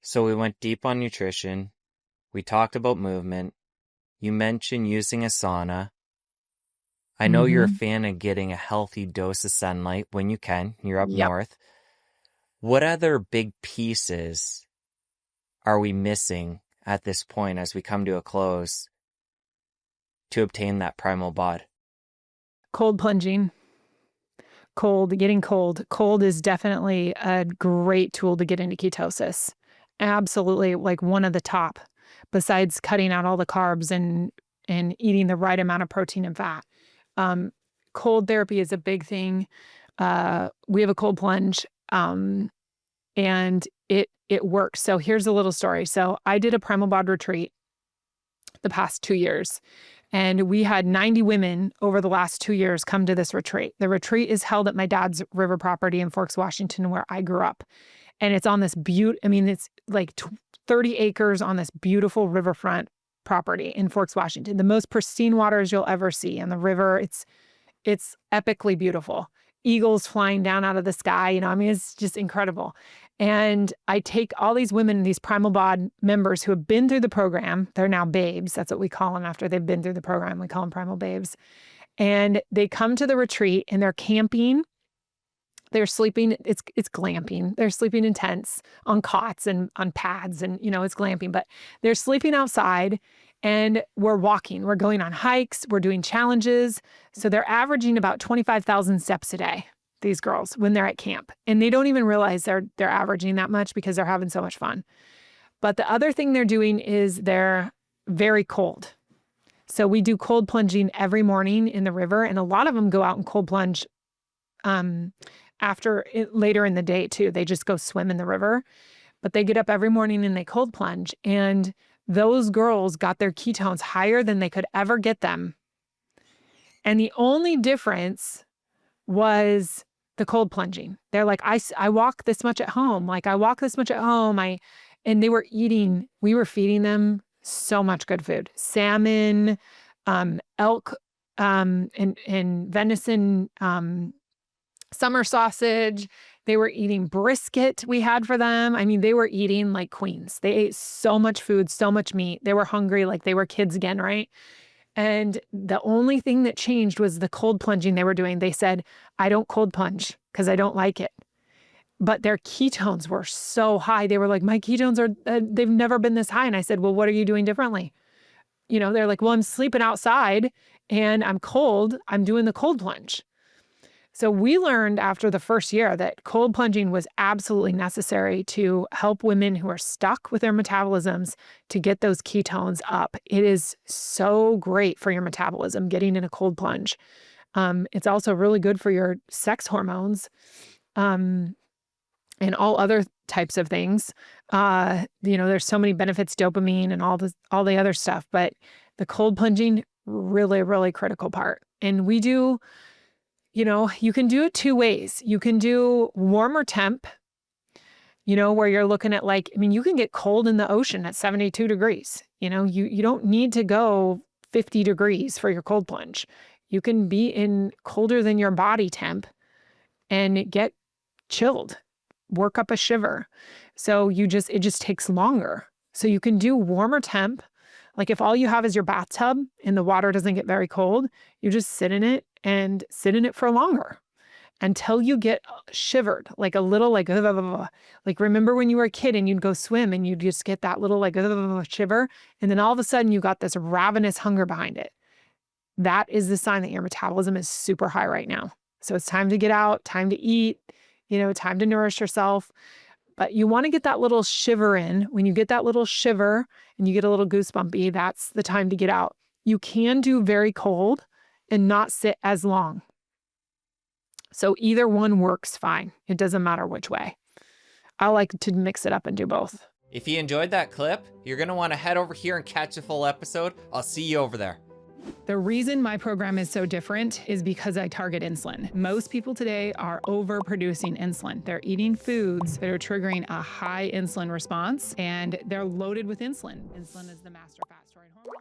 So we went deep on nutrition. We talked about movement. You mentioned using a sauna. I know you're a fan of getting a healthy dose of sunlight when you can. You're up Yep. north. What other big pieces are we missing at this point as we come to a close to obtain that primal bod? Cold plunging. Getting cold. Cold is definitely a great tool to get into ketosis. Absolutely, like one of the top, besides cutting out all the carbs and eating the right amount of protein and fat. Cold therapy is a big thing. We have a cold plunge, and it works. So here's a little story. So I did a Primal Bod retreat the past 2 years. And we had 90 women over the last 2 years come to this retreat. The retreat is held at my dad's river property in Forks, Washington, where I grew up. And it's on this it's like 30 acres on this beautiful riverfront property in Forks, Washington. The most pristine waters you'll ever see. And the river, it's epically beautiful. Eagles flying down out of the sky, it's just incredible. And I take all these women, these Primal Bod members who have been through the program. They're now babes. That's what we call them after they've been through the program. We call them Primal Babes. And they come to the retreat and they're camping. They're sleeping. It's glamping. They're sleeping in tents on cots and on pads and, it's glamping, but they're sleeping outside and we're walking. We're going on hikes. We're doing challenges. So they're averaging about 25,000 steps a day, these girls, when they're at camp. And they don't even realize they're averaging that much because they're having so much fun. But the other thing they're doing is they're very cold. So we do cold plunging every morning in the river. And a lot of them go out and cold plunge later in the day too. They just go swim in the river. But they get up every morning and they cold plunge. And those girls got their ketones higher than they could ever get them. And the only difference was the cold plunging. They're like, I walk this much at home. And we were feeding them so much good food. Salmon, elk, and venison, summer sausage. They were eating brisket we had for them. They were eating like queens. They ate so much food, so much meat. They were hungry like they were kids again, right? And the only thing that changed was the cold plunging they were doing. They said, I don't cold plunge because I don't like it. But their ketones were so high. They were like, my ketones they've never been this high. And I said, well, what are you doing differently? They're like, well, I'm sleeping outside and I'm cold. I'm doing the cold plunge. So we learned after the first year that cold plunging was absolutely necessary to help women who are stuck with their metabolisms to get those ketones up. It is so great for your metabolism, getting in a cold plunge. It's also really good for your sex hormones, and all other types of things. There's so many benefits, dopamine and all the other stuff, but the cold plunging, really, really critical part. And we do, you can do it two ways. You can do warmer temp, where you're looking at you can get cold in the ocean at 72 degrees. You don't need to go 50 degrees for your cold plunge. You can be in colder than your body temp and get chilled, work up a shiver. So it just takes longer. So you can do warmer temp. Like if all you have is your bathtub and the water doesn't get very cold, you just sit in it and sit in it for longer until you get shivered, like a little like remember when you were a kid and you'd go swim and you'd just get that little shiver. And then all of a sudden you got this ravenous hunger behind it. That is the sign that your metabolism is super high right now. So it's time to get out, time to eat, time to nourish yourself. But you want to get that little shiver in. When you get that little shiver and you get a little goosebumpy, that's the time to get out. You can do very cold and not sit as long. So either one works fine. It doesn't matter which way. I like to mix it up and do both. If you enjoyed that clip, you're going to want to head over here and catch the full episode. I'll see you over there. The reason my program is so different is because I target insulin. Most people today are overproducing insulin. They're eating foods that are triggering a high insulin response, and they're loaded with insulin. Insulin is the master fat storing hormone.